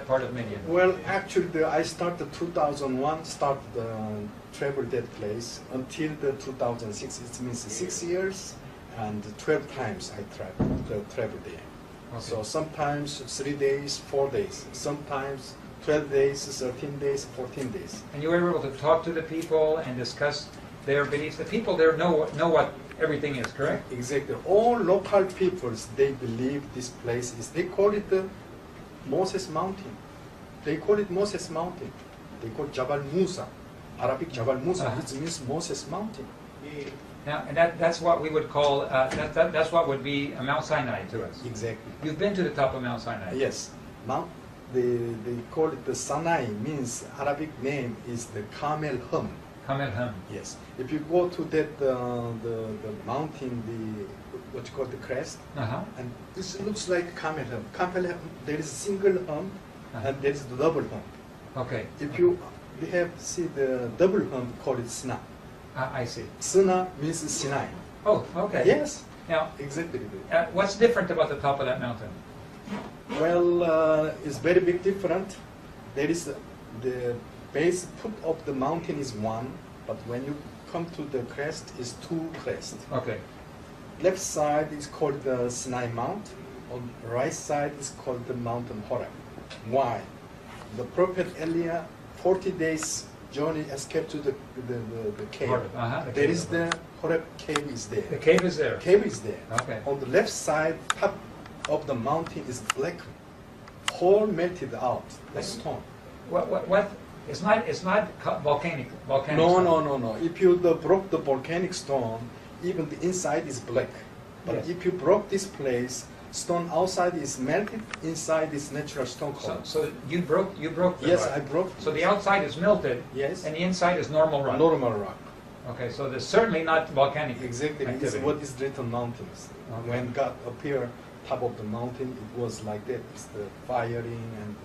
that part of Midian? Well, actually, I started 2001, travel that place until the 2006. It means 6 years and 12 times I travel there. Okay. So sometimes 3 days, 4 days, sometimes 12 days, 13 days, 14 days. And you were able to talk to the people and discuss their beliefs. The people there know what everything is, correct? Exactly. All local peoples, they believe this place is, they call it the Moses Mountain. They call it Moses Mountain. They call it Jabal Musa. Arabic Jabal Musa, it means Moses Mountain. Now, and that's what we would call, that's what would be Mount Sinai to us. Exactly. You've been to the top of Mount Sinai. Yes. They call it the Sinai, means Arabic name is the Camel Hum. Camel Hum. Yes. If you go to that the mountain, what you call the crest, and this looks like Camel Hum. Camel Hum, there is a single hump and there is the double hump. Okay. If you have see the double hump, call it Sina. I see. Sina means Sinai. Oh, okay. Yes. Now, exactly. What's different about the top of that mountain? Well, it's very big different. There is the base foot of the mountain is one, but when you come to the crest, is two crests. Okay. Left side is called the Sinai Mount. On the right side is called the Mountain Horeb. Why? The prophet Elijah, 40 days journey escaped to the cave. There is the Horeb cave is there. The cave is there. Cave is there. Okay. On the left side, top of the mountain is black. Whole melted out. The stone. What? It's not volcanic. No. If you broke the volcanic stone, even the inside is black. But yes. if you broke this place, stone outside is melted, inside is natural stone color. So you broke the Yes, rock. I broke. So the outside is melted. Yes. And the inside is normal rock. Normal rock. Okay, so there's certainly not volcanic Exactly. activity. It's what is written mountains. Okay. When God appeared top of the mountain, it was like that. It's the firing and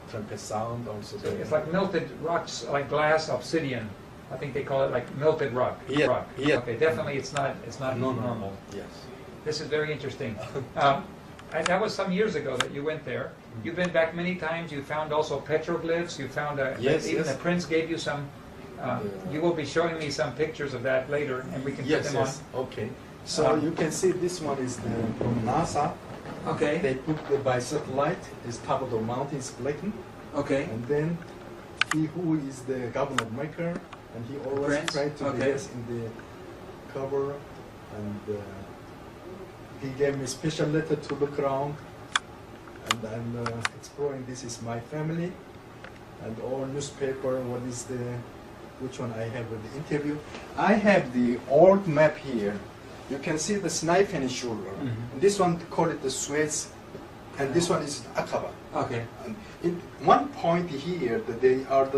trumpet sound also. So it's like melted rocks, like glass, obsidian. I think they call it like melted rock. Yeah. Rock. Yeah. Okay, definitely it's not normal. No. Yes. This is very interesting. That was some years ago that you went there. You've been back many times. You found also petroglyphs. You found even the prince gave you some. You will be showing me some pictures of that later, and we can put them on. Okay. So you can see this one is from NASA. Okay. They put by satellite. Is top of the mountain is blackened. Okay. And then he who is the governor maker, and he always tried to be in the cover, and he gave me a special letter to look around, and I'm exploring. This is my family, and all newspaper. What is which one I have with the interview? I have the old map here. You can see the Sinai Peninsula. And this one call it the Suez, and this one is Aqaba. Okay. And in one point here, that they are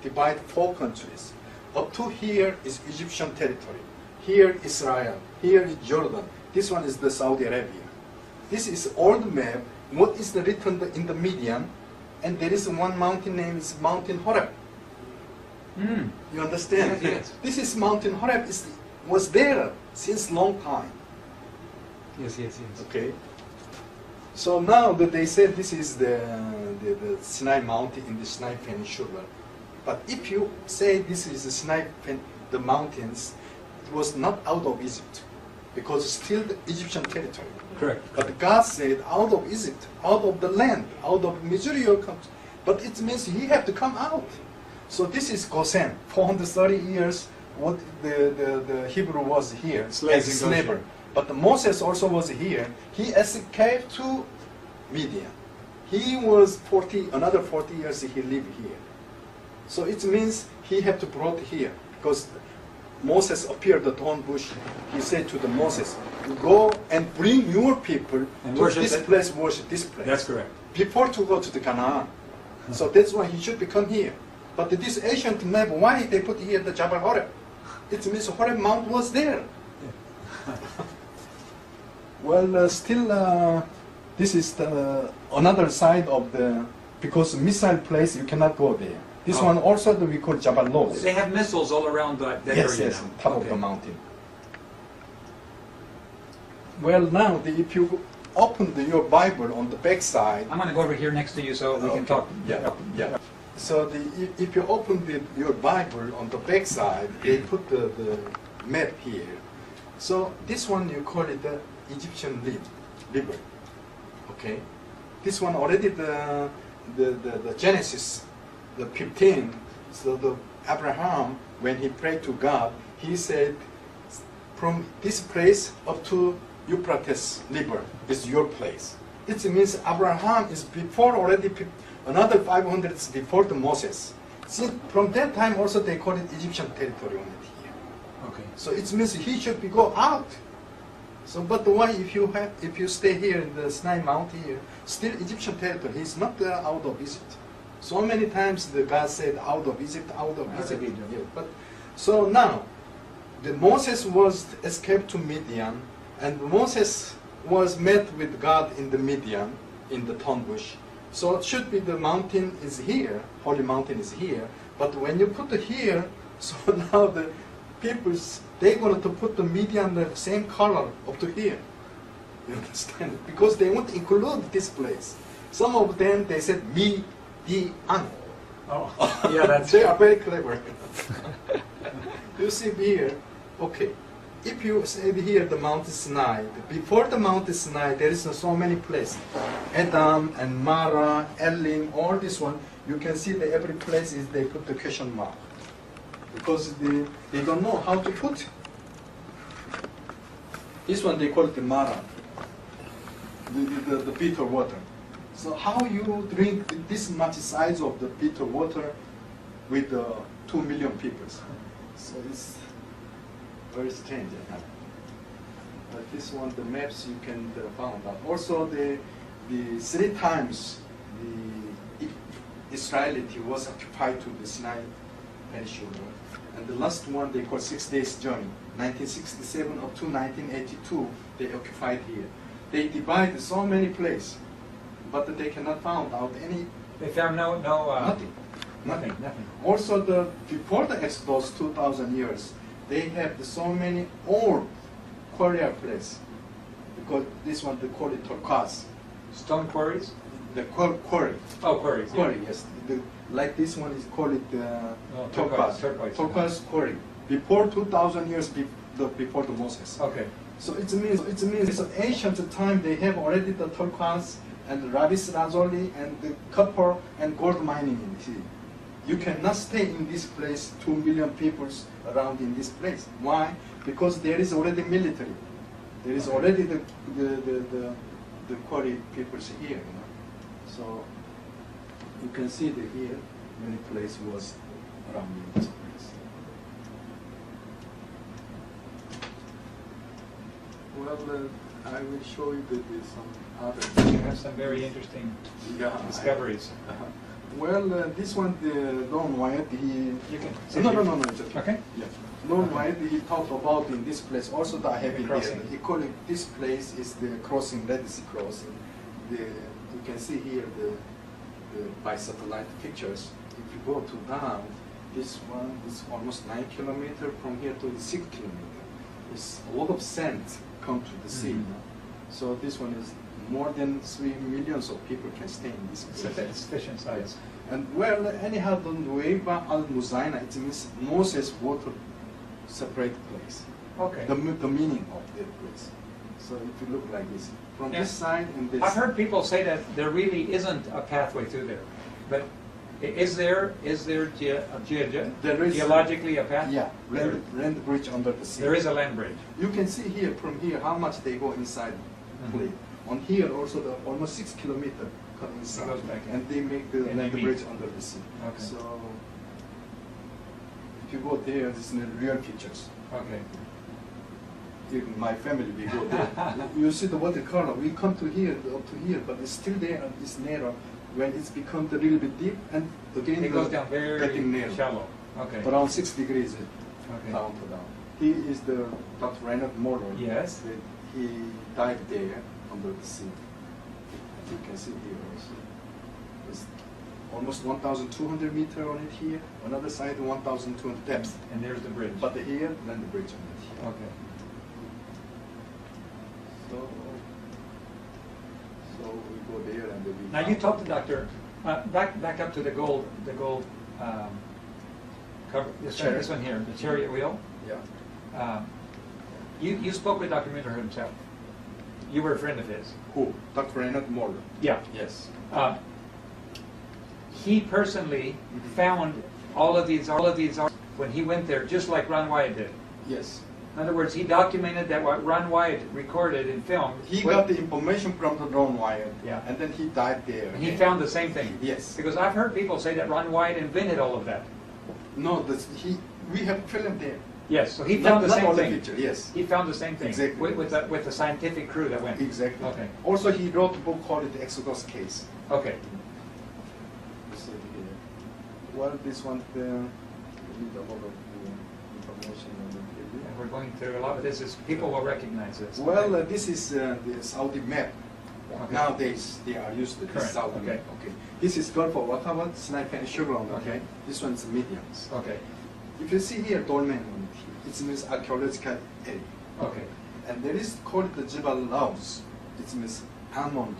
divide 4 countries. Up to here is Egyptian territory. Here Israel. Here is Jordan. This one is the Saudi Arabia. This is old map. What is the written in the median? And there is one mountain name is Mountain Horeb. You understand? Yes. This is Mountain Horeb. Was there since long time. Yes. Okay. So now that they said this is the Sinai Mountain in the Sinai Peninsula, but if you say this is the Sinai, the mountains, it was not out of Egypt, because it's still the Egyptian territory. Correct. But God said out of Egypt, out of the land, out of Missouri country. But it means he had to come out. So this is Goshen, 430 years. What the Hebrew was here as a slaver. But Moses also was here. He escaped to Midian. He was another 40 years he lived here. So it means he had to brought here, because Moses appeared at the thorn bush. He said to the Moses, go and bring your people to this place, worship this place. That's correct. Before to go to the Canaan. So that's why he should become here. But this ancient map, why they put here the Jabal Horeb? It means Horeb Mount was there. Well, still, this is another side of because missile place, you cannot go there. This one also we call Jabal Lod. They have missiles all around that area. Yes, top of the mountain. Well, now if you open your Bible on the back side. I'm going to go over here next to you so we can talk. Yeah, yeah. So if you open your Bible on the back side, they put the map here. So this one you call it the Egyptian river. Okay. This one already the Genesis, the 15. So the Abraham, when he prayed to God, he said, from this place up to Euphrates River is your place. It means Abraham is before already, another 500 is before the Moses. See, from that time also they call it Egyptian territory on it here. Okay. So it means he should be go out. So, but why if you stay here in the Sinai Mount here, still Egyptian territory? He's not out of Egypt. So many times the God said out of Egypt, out of Egypt. Yeah, but so now, the Moses was escaped to Midian, and Moses was met with God in the Midian, in the thorn bush. So it should be the mountain is here, holy mountain is here. But when you put it here, so now the people's they're going to put the Midian the same color up to here. You understand? Because they want to include this place. Some of them they said Midian. Oh, yeah, that's they are very clever. You see here, okay. If you say here the Mount Sinai, before the Mount Sinai there is so many places. Edom and Mara, Elim, all this one, you can see that every place is they put the question mark. Because they don't know how to put. This one they call it the Mara, the bitter water. So how you drink this much size of the bitter water with 2 million people? So it's very strange. But this one, the maps you can find out. Also, the 3 times the Israelite was occupied to the Sinai Peninsula, and the last one they call 6 days journey, 1967 up to 1982. They occupied here. They divided so many places, but they cannot find out any. They found nothing. Also, before the Exodus, 2,000 years. They have so many old quarry place, because this one they call it turquoise. Stone quarries? The quarry. Oh, quarries. Quarry, yeah. yes. Like this one is called turquoise. Turquoise quarry. Before 2,000 years before the Moses. Okay. So it means it's an ancient time they have already the turquoise and the rabis lazuli and the copper and gold mining in here. You cannot stay in this place, 2 million people around in this place. Why? Because there is already military. There is already the quarry peoples here. You know? So you can see that here many places was around in this place. Well, I will show you that there's some other. You have some very interesting discoveries. Well, this one, the Don Wyatt, he... You can... No, it's okay. Okay. Yeah. Don Wyatt, he talked about in this place, also that I have in here. He called it, this place is the crossing, Red Sea crossing. You can see here by satellite pictures. If you go to down, this one is almost 9 kilometers from here to 6 kilometers. It's a lot of sand come to the sea. Mm-hmm. So this one is more than 3 millions of people can stay in this place. It's sufficient size. And well, anyhow, the Nueva al-Muzaina, it means Moses water separate place. Okay. The meaning of that place. So if you look like this, from this side and this. I've heard people say that there really isn't a pathway through there, but is there geologically a path? Yeah, land bridge under the sea. There is a land bridge. You can see here from here how much they go inside play. On here also the almost 6 kilometers come inside, goes back in. and they make the land bridge under the sea. Okay. So if you go there, this is the real pictures. Okay. Even my family, we go there. You see the watercolor. We come to here, up to here, but it's still there and it's narrow. When it's become a little bit deep, and again It goes down very getting narrow. shallow. Okay. Around 6 degrees Okay. down to down. He is the Dr. Reinhard Moller. Yes. He died there under the sea. As you can see here also. It's almost 1,200 meters on it here. Another side 1,200 depth. And there's the bridge. But here, then the bridge on it here. Okay. So there, and we Now you talked to Dr. Back up to the gold cover. This one here, the chariot wheel. Yeah. You spoke with Dr. Muntele himself. You were a friend of his. Who? Dr. Regenerat Moore. Yeah. Yes. He personally found all of these when he went there, just like Ron Wyatt did. Yes. In other words, he documented that what Ron Wyatt recorded and filmed. He got the information from the Ron Wyatt, yeah, and then he died there. And he found the same thing. Yes. Because I've heard people say that Ron Wyatt invented all of that. No, we have film there. Yes, so he found the same thing. Picture, yes. He found the same thing. Exactly. With the scientific crew that went. Exactly. Okay. Also, he wrote a book called The Exodus Case. Okay. Well, this one, we need a lot of information on the TV. And we're going through a lot of this. People will recognize this. Well, this is the Saudi map. Okay. Nowadays, they are used to this Saudi map. Okay. This is Gulf of Ottawa, Sinai Peninsula. Okay. This one's mediums. Okay. If you see here, dolmen on it, it means archaeological area. Okay. And there is called the Jebel Laus. It means almond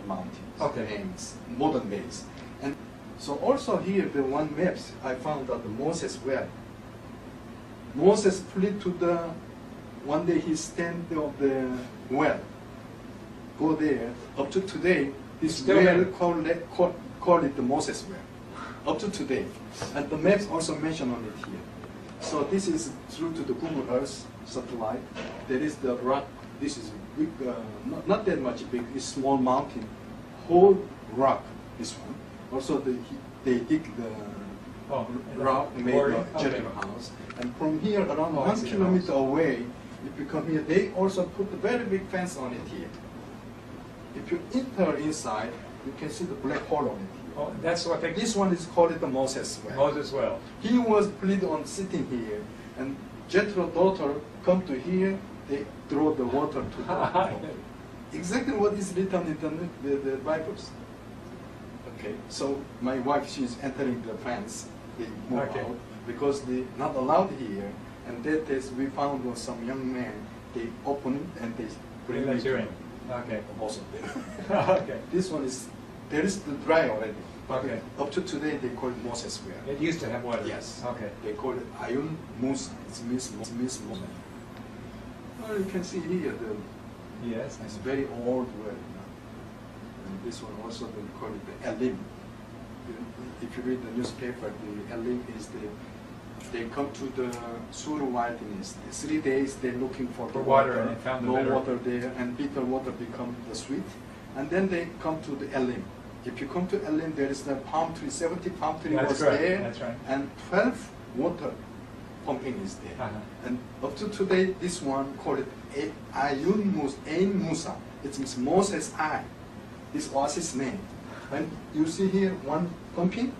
mountains. Okay. Names, modern base. And so also here, the one maps I found that the Moses well. Moses fled to the one day he stand of the well. Go there. Up to today, this well call it the Moses well. Up to today. And the maps also mention on it here. So this is through to the Google Earth satellite. There is the rock. This is big, not that much big. It's small mountain, whole rock. This one. Also, they dig the rock, made a Jericho house. And from here, around 1 kilometer away, if you come here, they also put a very big fence on it here. If you enter inside, you can see the black hole on it. Oh, that's what they... This one is called the Moses well. Moses well. He was pleading on sitting here, and Jethro's daughter come to here, they throw the water to the exactly what is written in the Bibles. Okay, so my wife, she's entering the fence, they move out, because they not allowed here, and that is, we found some young man, they open it, and they bring it in. Okay. Also there. Okay. This one is, there is the dry already. Okay. Up to today, they call it Moses well. It used to have water. Yes. Okay. They call it Ayun Musa. It means Musa. Well, you can see here yes, it's very old well. And this one also they call it the Elim. If you read the newspaper, the Elim is they come to the Sur wilderness. 3 days they're looking for the water, and they found no water there, and bitter water become the sweet. And then they come to the Elim. If you come to Elim, there is the palm tree, 70 palm tree was there, that's right. and 12 water pumping is there. And up to today, this one called it Ayun Musa. It means Moses' eye. This was his name. And you see here one pumping,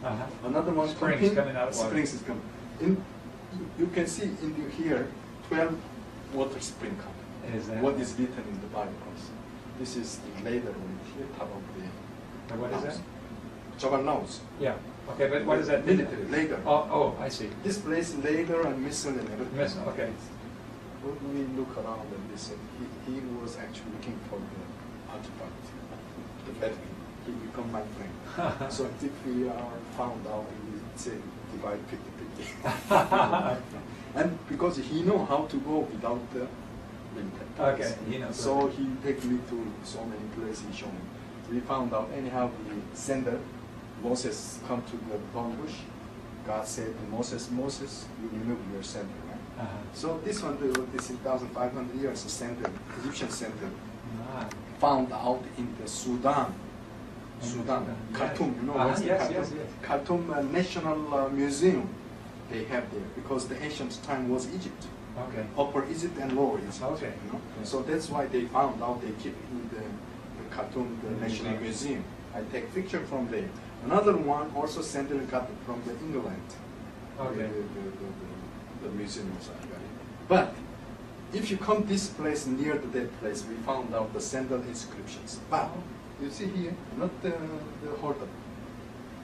another one pumping. Coming out of water. Springs is coming. You can see in here 12 water spring coming. Is that what is written in the Bible also. This is the later on here, top of the. What is that? Jabal Laus. Yeah. Okay, but what is that? Military, later. Oh, I see. This place later and missile and everything. Missile, okay. When we look around and listen, he was actually looking for the artifact, the Vatican. He become my friend. So if we are found out, we say divide 50-50. And because he know how to go without the military. Okay, he knows. So he take me to so many places he showed me. We found out anyhow the sender, Moses come to the burn bush. God said to Moses, you remove your sender, right? So this one, this 1,500 years sender, Egyptian sender, found out in the Sudan, Khartoum, you know what's Khartoum? Yes. Khartoum National Museum, they have there, because the ancient time was Egypt. Okay. Upper Egypt and Lower Egypt. Okay. You know? So that's why they found out, they keep in the Khartoum, the National Museum. I take picture from there. Another one also sent got it from the England. Okay. The museum also got it. But if you come this place near to that place, we found out the sandal inscriptions. But you see here, not the holder,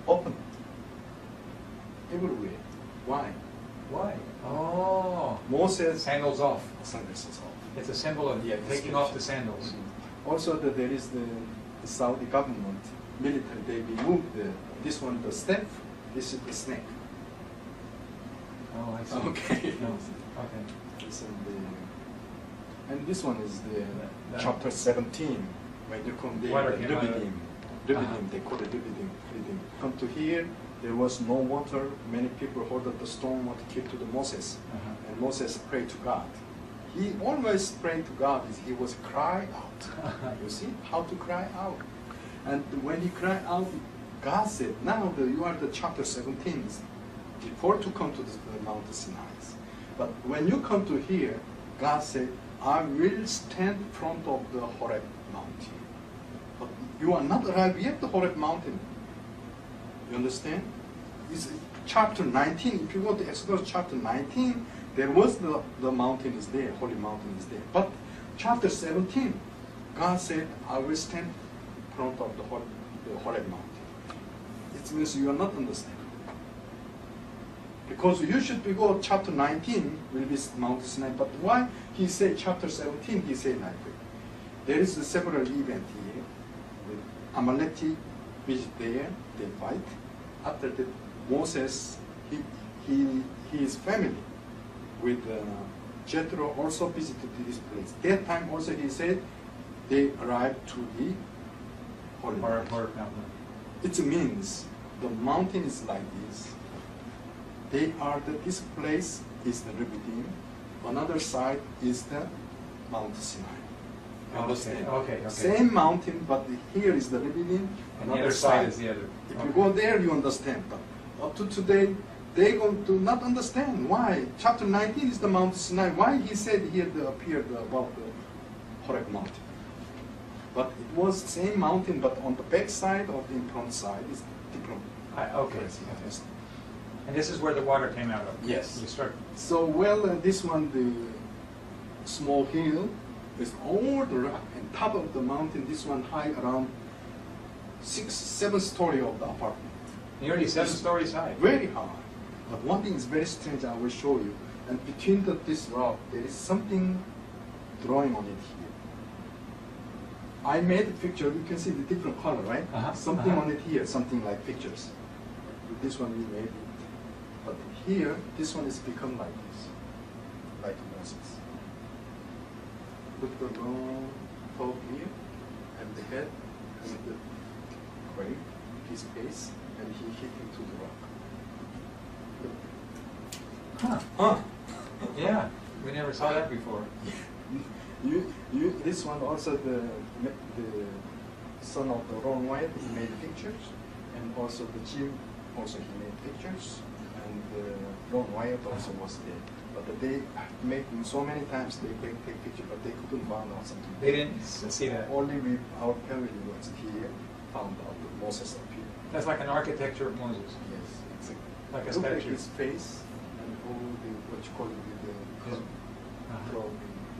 open everywhere. Why? Oh. Moses Sandals off. sandals is off. It's a symbol of taking off the sandals. Also, there is the Saudi government, military, they removed this one, the step, this is the snake. Oh, I see. Okay. No. Okay. And this one is the chapter 17, when you come there, Water came out of- Rubidim, they call it Rubidim. Come to here, there was no water. Many people heard that the storm what came to the Moses, and Moses prayed to God. He always prayed to God. He was cry out. You see how to cry out. And when he cried out, God said, "Now you are the chapter 17, before to come to the Mount Sinai. But when you come to here, God said, I will stand in front of the Horeb mountain. But you are not arrived yet the Horeb mountain. You understand? It's chapter 19. If you go to Exodus chapter 19, there was the mountain is there, holy mountain is there. But chapter 17, God said, I will stand in front of the Horeb mountain. It means you are not understanding. Because you should go chapter 19 will be Mount Sinai, but why he said chapter 17, he said like that. There is a several event here. The Amaleki visit there, they fight. After that, Moses, his family with Jethro also visited this place. That time also he said they arrived to the Holy Mountain. It means the mountain is like this. This place is the Rebidim. Another side is the Mount Sinai. You understand? Okay. Same mountain, but here is the Rebidim. And the other side is the other. If you go there, you understand. But up to today, they going to not understand why. Chapter 19 is the Mount Sinai. Why he said here appeared about the Horeb mountain. But it was the same mountain, but on the back side or the front side is different. Okay. And this is where the water came out of? Yes. You start. So, this one, the small hill, is all the rock, and top of the mountain, this one high around 6-7 story of the apartment. Nearly 7 stories high. Very high. But one thing is very strange, I will show you. And between this rock, there is something drawing on it here. I made a picture, you can see the different color, right? Something on it here, something like pictures. With this one we made it. But here, this one is become like this, like Moses. Look the long top here, and the head, and the grave, his face, and he hit into the rock. Huh. Yeah, we never saw that before. This one also the son of the Ron Wyatt, he made pictures, and also the Jim, also he made pictures. And Ron Wyatt also was there. But they made so many times they take picture, but they couldn't find out something. They didn't see that. Only our family was here, found out that Moses appeared. That's like an architecture of Moses. Yes, exactly. Like a look statue. Like his face and all the what you call it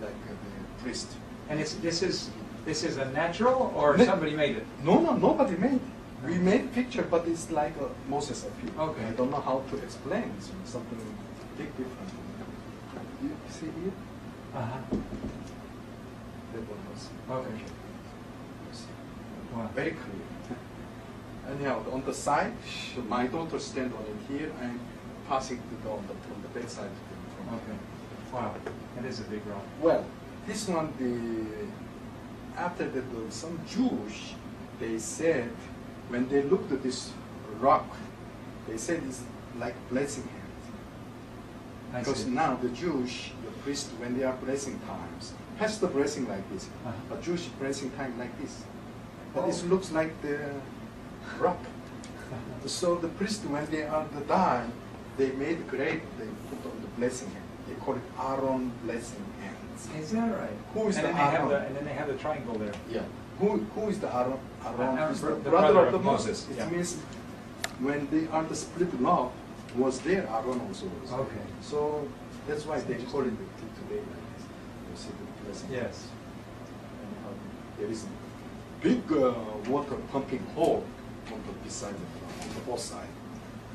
like the priest. And this is a natural or somebody made it? No, nobody made it. We made picture, but it's like Moses appeared. Okay. I don't know how to explain. It's something big different. You see here? That one was. Okay. Wow. Very clear. Anyhow, on the side, my daughter stand on it here. I'm passing on the back side. Okay. Wow. That is a big rock. Well, this one, after that, some Jews, they said, when they looked at this rock, they said it's like blessing hand. Because now the Jewish, the priest, when they are blessing times, has the blessing like this. But Jewish blessing time like this. But it looks like the rock. So the priest, when they are to die, they made grave, they put on the blessing hand. They call it Aaron blessing hands. Is that right? Who is and the then Aaron? And then they have the triangle there. Yeah. Who is the Aaron? Aaron is the the brother of the Moses. Yeah. It means when they are the split love was there, Aaron also was. Okay. So that's why they call it today like this. You see the blessing. Yes. And there is a big water pumping hole on the beside on the both sides.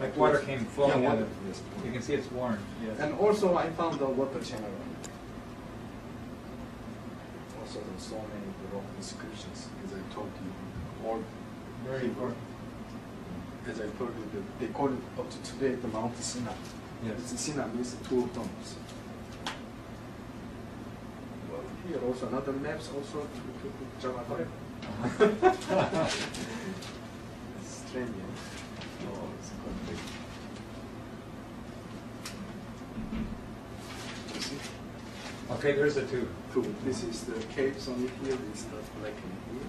Like water came flowing out of it. Yes. You can see it's worn. Yes. And also I found the water channel. Also so many rock inscriptions, as I told you. All Very important. As I told you, they call it up to today the Mount Sinai. Yes. It's Sinai means two tombs. Well, here also another maps also to Java. Okay. It's strange. Yeah? Oh, it's quite big. You see? Okay, there's the two. Two. This is the caves on it here. It's the black in here.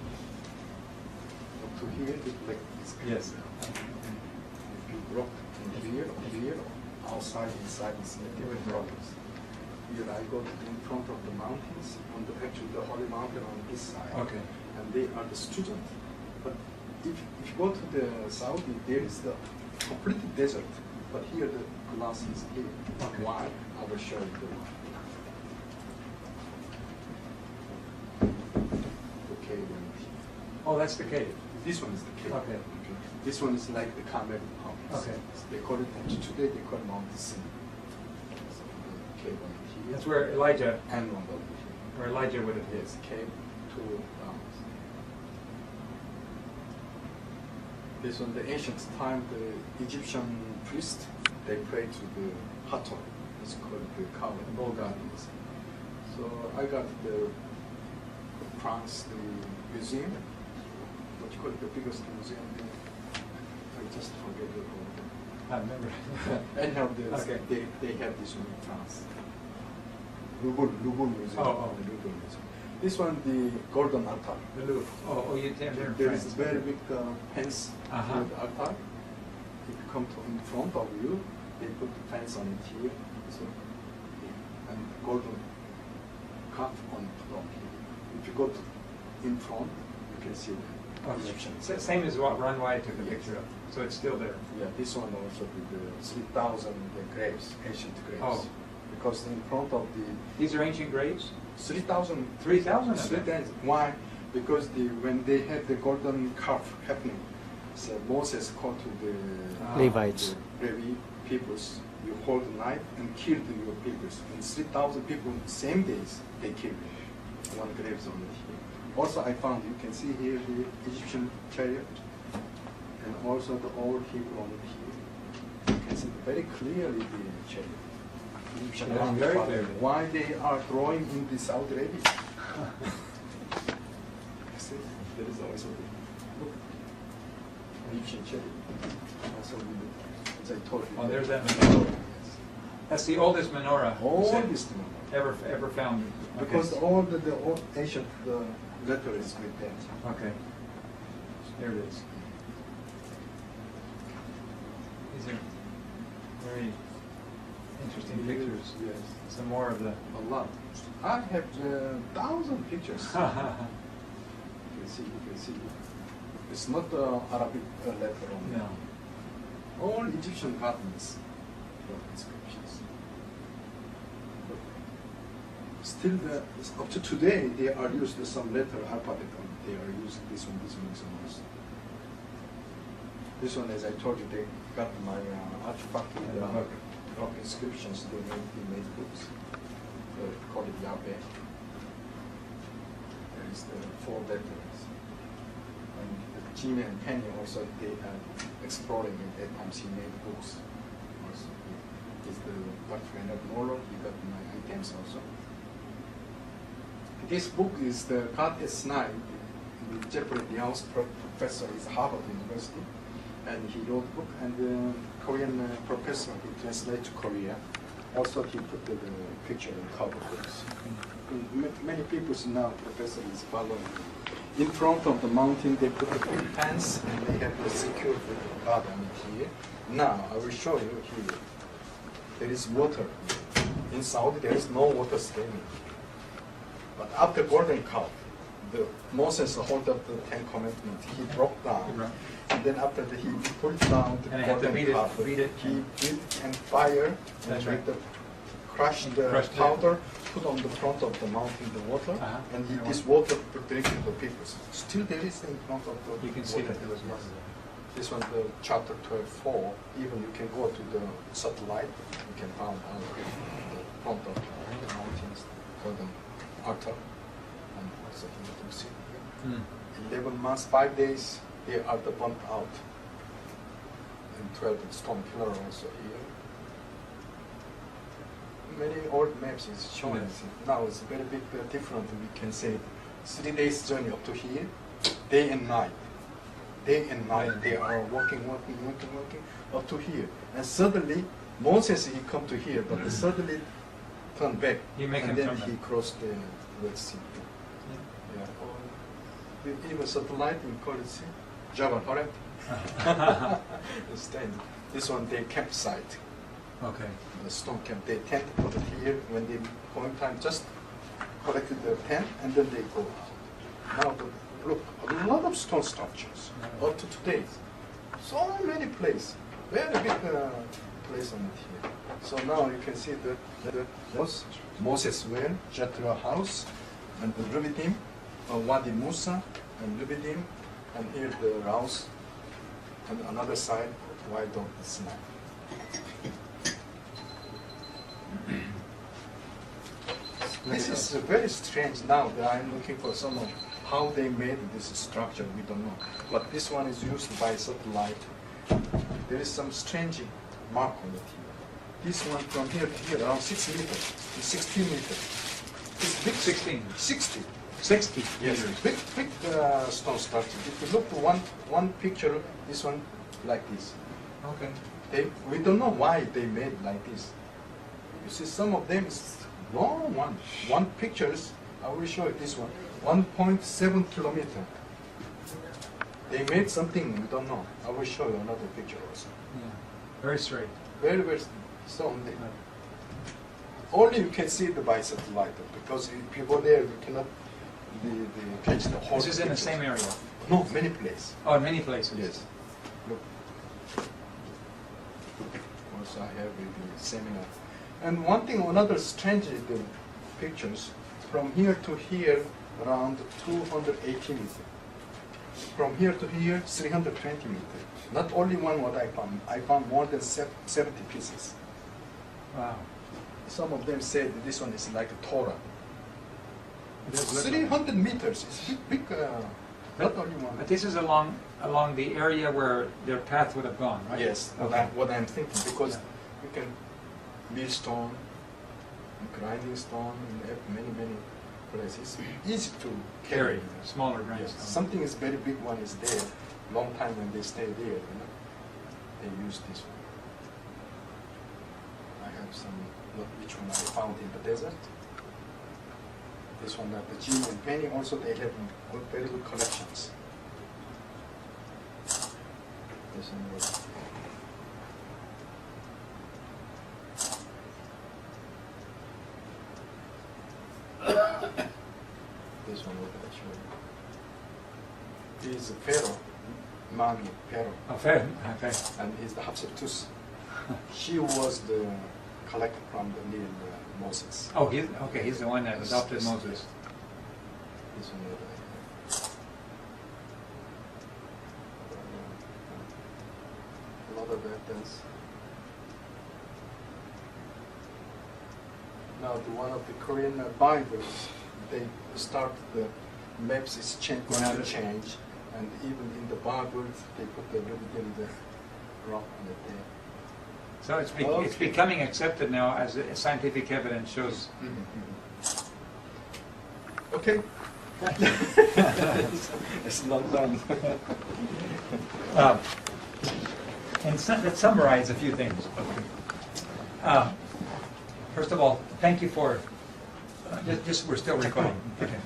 Up to here, the black is clear. Yes. If you rock in here, outside, inside, it's different rocks. Here I go to in front of the mountains, on the actually the holy mountain on this side. Okay. And they are the student. But if you go to the Saudi, there is the complete desert. But here the glass is here. Okay. Why? I will show you the one. The cave right here. Oh, that's the cave. This one is the cave. Okay. This one is like the Carmel mountains. Okay. So they call it, today they call it Mount Sinai. So the cave right here. That's where Elijah, And one over here. where Elijah would have hid. Yes, cave to mountains. This one, the ancient time, the Egyptian priest, they pray to the Hathor. It's called the cow, the bull god. So I got the France, the museum. What you call it, the biggest museum. I just forget the whole. I remember. Anyhow, this, Okay. they have this one in France. Louvre Museum. Oh. The Louvre Museum. This one, the Golden Altar. The Louvre. Oh, you can't hear There is France. very big fence Uh-huh. with altar. If you come to in front of you, they put the fence on it here. So, and golden cut on top here. If you go to in front, you can see the Okay. Egyptian. Same as what Ron White took a Yes. picture of. So it's still there. Yeah, this one also with the 3,000 graves, ancient graves. Oh. Because in front of the These are ancient graves? 3,000. 3,000 of them? 3,000. Why? Because when they had the golden calf happening, so Moses called to the Levites. the Levi peoples, you hold a knife and kill your peoples. And 3,000 people, same days, they killed one graves on it here. Also, I found, you can see here the Egyptian chariot, and also the old Hebrew on it here. You can see very clearly the chariot. Egyptian Yeah, army very fought. clearly. Why they are throwing in the Saudi Arabia? See, there is also the look, Egyptian chariot. Also, as I told you. Oh, there's that menorah. That's the oldest menorah Oldest one. ever found. Because all the old ancient letter is with that. Okay. There it is. These are very interesting pictures. Yes. Some more of the. A lot. I have 1,000 pictures. You can see. It's not Arabic letter only. No. All Egyptian garments for inscriptions. But still, up to today, they are used some letter alphabet. They are using this one, also. This one, as I told you, they got my artifact with rock inscriptions. They made books. Called it Yahweh. There is the 4 letters. And Jimmy and Penny also, they are exploring at that time. She made books. Also, is the Regenerat Molo. He got my items also. This book is the Muntele Sinai. The Jeffrey Liao's professor is Harvard University, and he wrote the book. And the Korean professor, he translated to Korea. Also, he put the picture in cover books. Many people now, professor is following. In front of the mountain, they put the big fence, and they have the security guard on it here. Now, I will show you here. There is water. In Saudi, there is no water streaming. But after Golden Calf, the Moses hold up the 10 Commandments. He broke down. Right. And then after that, he pulled down the And I have to golden beat it- calf. beat it. He beat and fire That's and right. make the crush the Crushed it. powder, put on the front of the mountain the water, Uh-huh. and Yeah. this water drinking the people. Still there is in front of the You can see water. that there was water. This one, the chapter 12:4. Even you can go to the satellite, you can find out the front of the mountains, golden altar, and So you see here, 11 months, 5 days, they are the burnt out. And 12 stone pillar also here. Many old maps is showing. Now it's very big different. We can say 3 days journey up to here, day and night. Day and night they are walking up to here. And suddenly Moses he come to here, but suddenly turn back. And then he crossed the Red Sea. Even satellite in Korea, Java, correct? This one they campsite. Okay. The stone camp. They tent put it here when they going time just collected the tent and then they go out. Now look, a lot of stone structures up to today. So many places. Very big place on it here. So now you can see the Moses well, Jethro house, and the Rubidim, Wadi Musa, and Rubidim, and here the house, and another side, Wide of the Sinai. This is very strange now that I'm looking for some of how they made this structure, we don't know. But this one is used by satellite. There is some strange mark on it here. This one from here to here, around 6 meters, 16 meters. It's big. 16. 60. 60. Yes, big stone structure. If you look at one picture, this one like this. Okay. We don't know why they made like this. You see, some of them is long one. One pictures, I will show you this one. 1.7 kilometer. They made something we don't know. I will show you another picture also. Yeah. Very straight. Very so only you can see the by satellite because if you go there, you cannot catch the whole. This is in the same area. No, many places. Oh, in many places. Yes. Look. Also, I have the seminar. And one thing, another strange the pictures from here to here, around 280 meters. From here to here, 320 meters. Not only one what I found more than 70 pieces. Wow. Some of them said this one is like a Torah. It is 300 meters. It's big, not only one. But this is along the area where their path would have gone, right? Yes, Okay. what I'm thinking, because you can mill stone, grinding stone, in many places. Easy to carry. Smaller grindstone. Yes. Something is very big one is there. Long time when they stay there, they use this one. I have some, not which one I found in the desert. This one at the gym and many also they have very good collections. This one was. This one over there. He is a pharaoh, Mami pharaoh. Oh, fair. Okay. And he's the Hatshepsut. She was the collector from the Nile, Moses. Oh, he's the one that adopted Moses. This one over there. A lot of evidence. Now, one of the Korean Bibles, they start the maps is going to change, and even in the Bible, they put the in the rock on it there. So it's becoming accepted now as scientific evidence shows. Okay. It's not done. Let's summarize a few things. First of all, thank you for. We're still recording. Okay.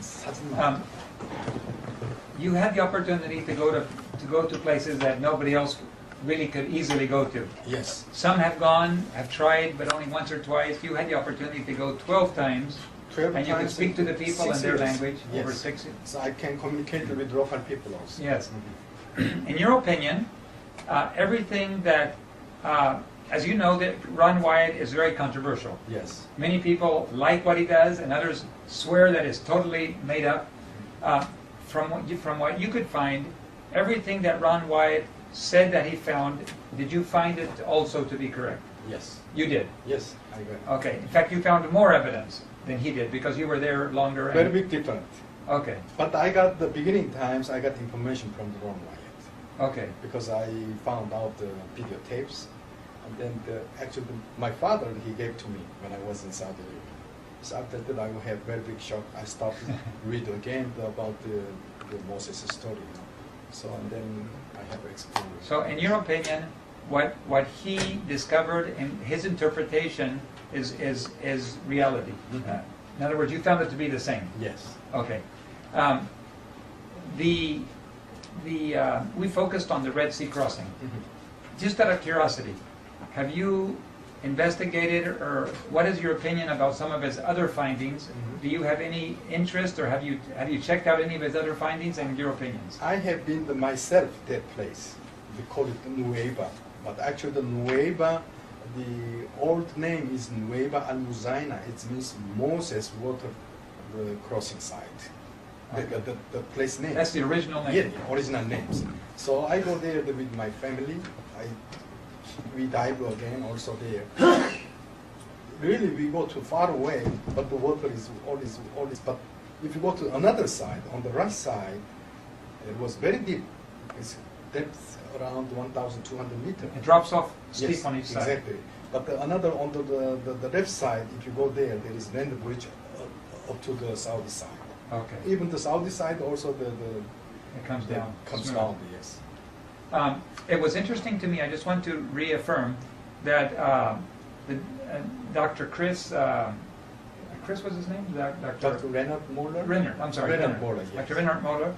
You had the opportunity to go to places that nobody else really could easily go to. Yes. Some have gone, have tried, but only once or twice. You had the opportunity to go 12 times. 12 and you can speak to the people in their language over 6 years. So I can communicate with local people also. Yes. In your opinion, everything that, as you know, that Ron Wyatt is very controversial. Yes. Many people like what he does, and others swear that it's totally made up. From what you could find, everything that Ron Wyatt said that he found, did you find it also to be correct? Yes. You did? Yes, I got it. Okay. In fact, you found more evidence than he did because you were there longer. Very big difference. Okay. But I got the beginning times, I got information from the Ron Wyatt. Okay. Because I found out the videotapes. And then actually my father, he gave to me when I was in Saudi Arabia. So after that I had very big shock. I started read again about the Moses story. You know. So and then I have experience. So in your opinion, what he discovered in his interpretation is reality. Mm-hmm. In other words, you found it to be the same. Yes. Okay. We focused on the Red Sea crossing. Mm-hmm. Just out of curiosity, have you investigated, or what is your opinion about some of his other findings? Mm-hmm. Do you have any interest, or have you checked out any of his other findings and your opinions? I have been myself that place. We call it Nueva, but actually the Nueva, the old name is Nueva al-Muzaina. It means Moses water the crossing site. Okay. The place name. That's the original name. Yeah, original names. So I go there with my family. We dive again also there. Really, we go too far away, but the water is always. But if you go to another side, on the right side, it was very deep. It's depth around 1,200 meters. It drops off steep Yes, on each side. exactly. But another on the left side, if you go there is land bridge up to the Saudi side. Okay. Even the Saudi side also It comes down. comes smooth. down. Yes. It was interesting to me. I just want to reaffirm that Dr. Chris was his name? Dr. Renard Moller. Renard, I'm sorry. Renard Moller. Yes. Dr. Renard Moller.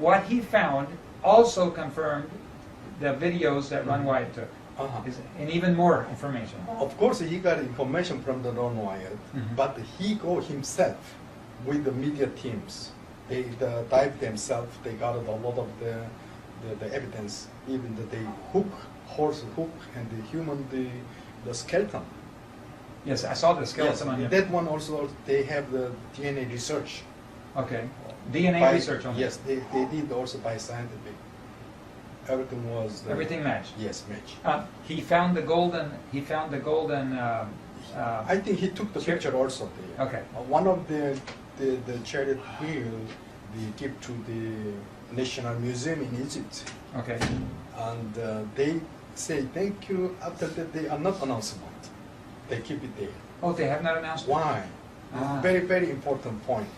What he found also confirmed the videos that Ron Wyatt took, and even more information. Of course, he got information from the Ron Wyatt, but he go himself with the media teams. They dive themselves. They gathered a lot of the evidence, even the horse hook, and the human the skeleton. Yes, I saw the skeleton on him. That one also they have the DNA research. Okay, DNA research on him. Yes, they did also by scientific. Everything was everything matched. Yes, matched. He found the golden. I think he took the picture also there. Okay. One of the chariot wheel we give to the National Museum in Egypt. Okay. And they say thank you. After that, they are not announcement. They keep it there. Oh, they have not announced it? Why? Very, very important point.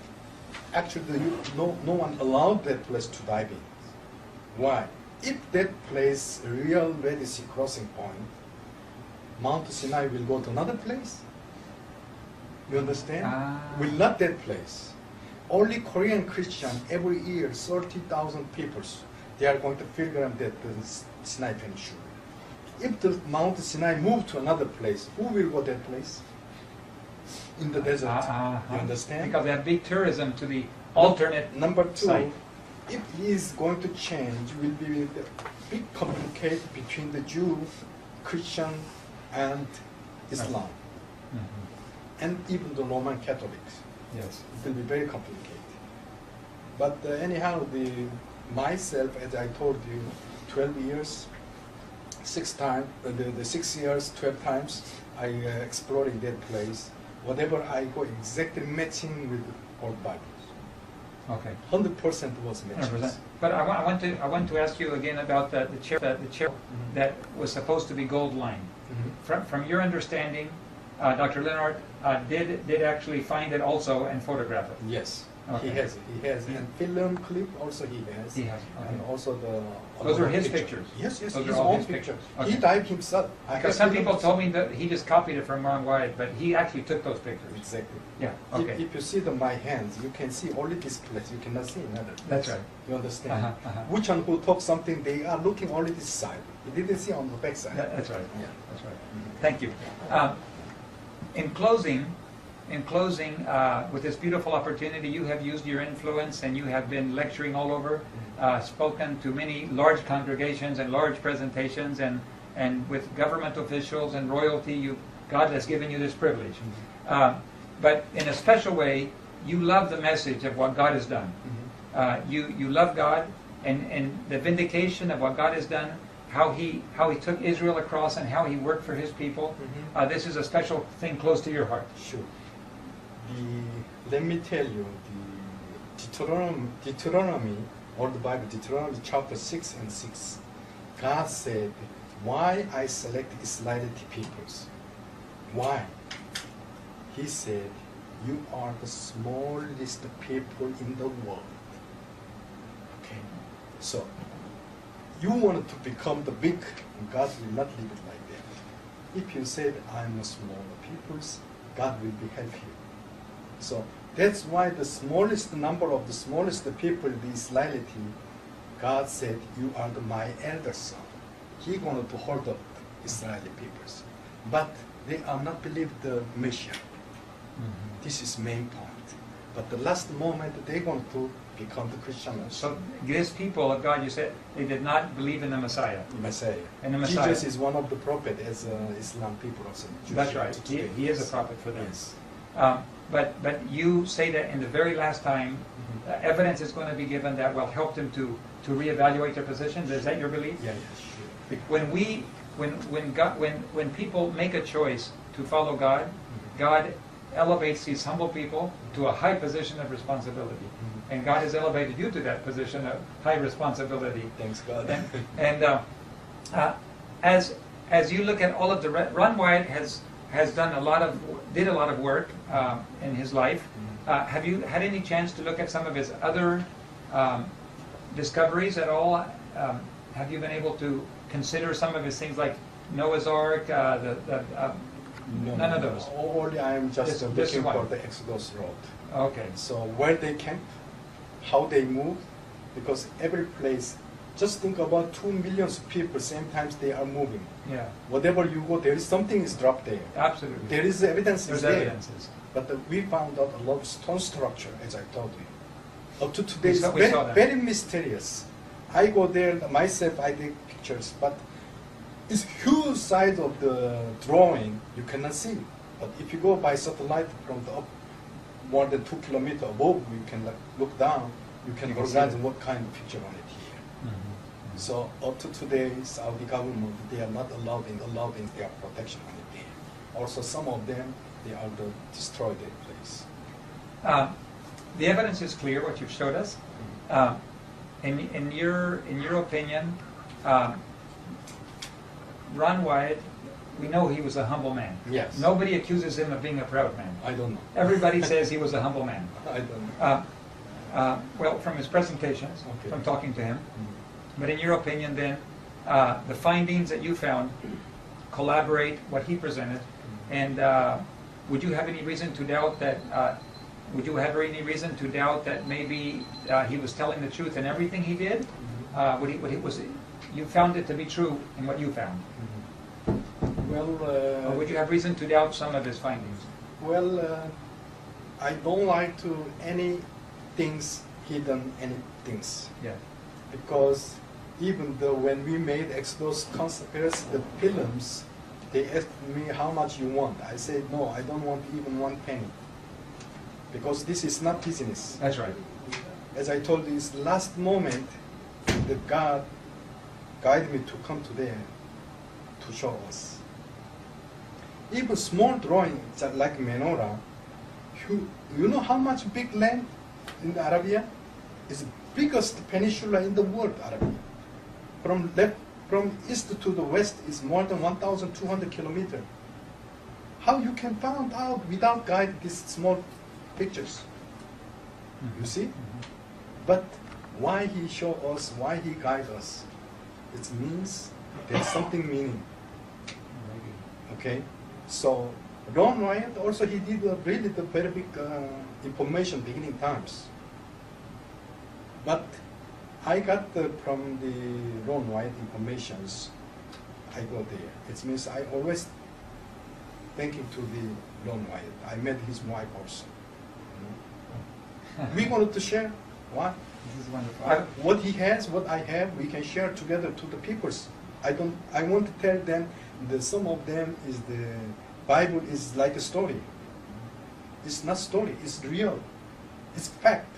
Actually, no one allowed that place to dive in. Why? If that place, real Red Sea crossing point, Mount Sinai will go to another place. You understand? Will not that place. Only Korean Christian every year, 30,000 people, they are going to pilgrim that Sinai Peninsula. If the Mount Sinai move to another place, who will go that place? In the desert. You understand? Because they have big tourism to the alternate Number two, site. if he is going to change, will be the big complication between the Jew, Christian, and Islam, and even the Roman Catholics. Yes. It will be very complicated. But anyhow, myself, as I told you, 12 years, 6 times, the 6 years, 12 times, I exploring that place. Whatever I go exactly matching with old Bibles. Okay. 100% was matching. 100%. But I want to ask you again about the chair that was supposed to be gold lined. From your understanding, Dr. Leonard did actually find it also and photograph it. Yes, Okay. he has it. He has, and film clip also he has. He has. And Okay. also Those are his picture. pictures? Yes, Those his are all own his picture. pictures? Okay. He dived himself. Because some people told me that he just copied it from Ron Wyatt, but he actually took those pictures. Exactly. Yeah. Okay. If you see my hands, you can see only this place. You cannot see another place. That's right. You understand? Uh-huh. Which one who talk something, they are looking only this side. They didn't see on the back side. That's right. Yeah. That's right. Thank you. In closing, with this beautiful opportunity, you have used your influence and you have been lecturing all over, spoken to many large congregations and large presentations, and with government officials and royalty. God has given you this privilege. But in a special way, you love the message of what God has done. You love God and the vindication of what God has done. How he took Israel across and how he worked for his people. This is a special thing close to your heart. Sure. let me tell you, the Deuteronomy, or the Bible, Deuteronomy chapter 6 and 6, God said, why I select Israelite peoples? Why? He said, you are the smallest people in the world. Okay? So, you wanted to become the big, and God will not leave it like that. If you said, I'm a smaller peoples, God will be help you. So, that's why the smallest number of the smallest people, the Israelite, God said, you are my elder son. He wanted to hold up Israeli peoples. But they are not believe the Messiah. Mm-hmm. This is main point. But the last moment, they want to become the Christians. So these people of God, you said, they did not believe in the Messiah. Messiah. And the Messiah. Jesus is one of the prophets, as Islam people also. That's right. He is a prophet for them. Yes. But you say that in the very last time, evidence is going to be given that will help them to reevaluate their position. Is that your belief? Yeah, sure. When people make a choice to follow God, God elevates these humble people to a high position of responsibility. And God has elevated you to that position of high responsibility. Thanks God. And as you look at all of the Ron Wyatt has done did a lot of work in his life. Have you had any chance to look at some of his other discoveries at all? Have you been able to consider some of his things like Noah's Ark? None of those. Only I am just looking for the Exodus road. Okay. So where they camp, how they move, because every place. Just think about 2 million people, same times they are moving. Yeah. Whatever you go, there is something is dropped there. Absolutely. There is evidence. There's there. evidences. But we found out a lot of stone structure, as I told you. Up to today, it's very mysterious. I go there myself. I take pictures, but this huge size of the drawing you cannot see. But if you go by satellite from the up more than 2 kilometers above, you can look down. You can organize what kind of picture on it here. So up to today, Saudi government, they are not allowed in their protection on it there. Also, some of them, they are destroyed their place. The evidence is clear, what you've showed us. In your opinion, Ron Wyatt, we know he was a humble man. Yes. Nobody accuses him of being a proud man. I don't know. Everybody says he was a humble man. I don't know. Well, from his presentations, from talking to him. But in your opinion, then, the findings that you found collaborate what he presented, and would you have any reason to doubt that? Would you have any reason to doubt that maybe he was telling the truth in everything he did? You found it to be true in what you found? Well, or would you have reason to doubt some of his findings? Well, I don't like to any things hidden, any things. Yeah. Because even though when we made Exodus conspiracy, the films, they asked me how much you want. I said, no, I don't want even 1 penny. Because this is not business. That's right. As I told you, this last moment that God guided me to come to there to show us. Even small drawing, like menorah, you know how much big land in Arabia? It's the biggest peninsula in the world, Arabia. From east to the west is more than 1,200 kilometers. How you can find out without guide these small pictures? You see? But why he show us, why he guide us? It means there's something meaning. Okay? So Ron Wyatt also he did really the very big information beginning times. But I got from the Ron Wyatt informations, I go there. It means I always thanking to the Ron Wyatt. I met his wife also. We wanted to share. What? This is wonderful. What he has, what I have, we can share together to the peoples. I want to tell them that some of them is the Bible is like a story. It's not story, it's real. It's fact.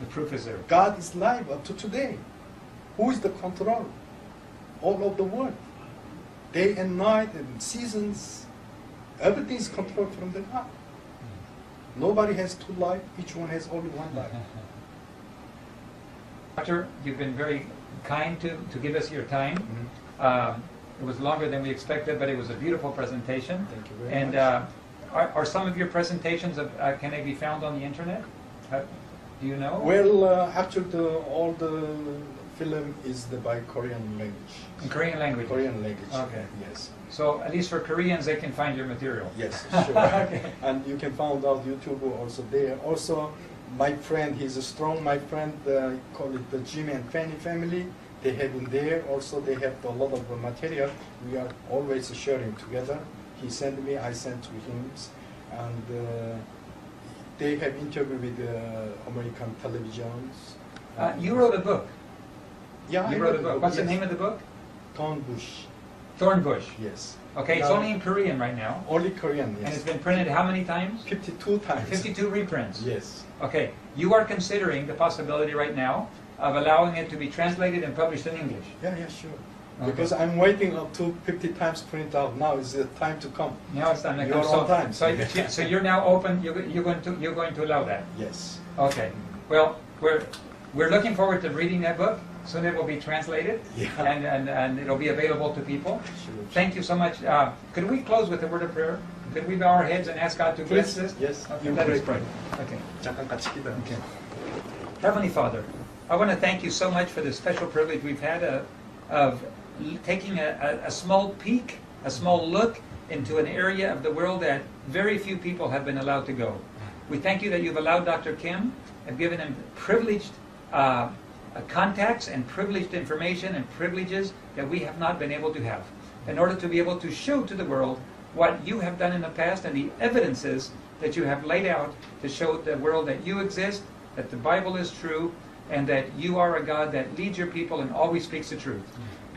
The proof is there. God is live up to today. Who is the control? All of the world. Day and night and seasons. Everything is controlled from the God. Nobody has two lives, each one has only one life. Doctor, you've been very kind to give us your time. It was longer than we expected, but it was a beautiful presentation. Thank you very and much. Are some of your presentations, can they be found on the internet? Do you know? Well, actually, all the film is by Korean language. In Korean language? Korean language. Okay. Yes. So at least for Koreans, they can find your material. Yes, sure. Okay. And you can find out YouTube also there. Also, my friend, he's a strong, my friend, call it the Jim and Fanny family. They have in there. Also, they have a lot of material. We are always sharing together. He sent me, I sent to him. And they have interview with American televisions. You wrote a book. Yeah, You wrote a book. What's the name of the book? Thornbush. Thornbush. Yes. Okay, it's Now- only in Korean right now. Only Korean, And it's yes. been printed how many times? 52 times. 52 reprints. Yes. Okay, you are considering the possibility right now of allowing it to be translated and published in English. Yeah, sure. Okay. Because I'm waiting up to 50 times print out. Now is the time to come. Now it's time to You're come. on time. So you're now open. You're going to allow that. Yes. Okay. Well, we're looking forward to reading that book. Soon it will be translated, Yeah. and it'll be available to people. Sure. Thank you so much. Could we close with a word of prayer? Could we bow our heads and ask God to bless this? Yes. Okay, You let us pray. pray. Okay. 잠깐 같이 기도해. Okay. Heavenly Father, I want to thank you so much for the special privilege we've had of taking a small peek, a small look into an area of the world that very few people have been allowed to go. We thank you that you've allowed Dr. Kim and given him privileged contacts and privileged information and privileges that we have not been able to have, in order to be able to show to the world what you have done in the past and the evidences that you have laid out to show the world that you exist, that the Bible is true, and that you are a God that leads your people and always speaks the truth.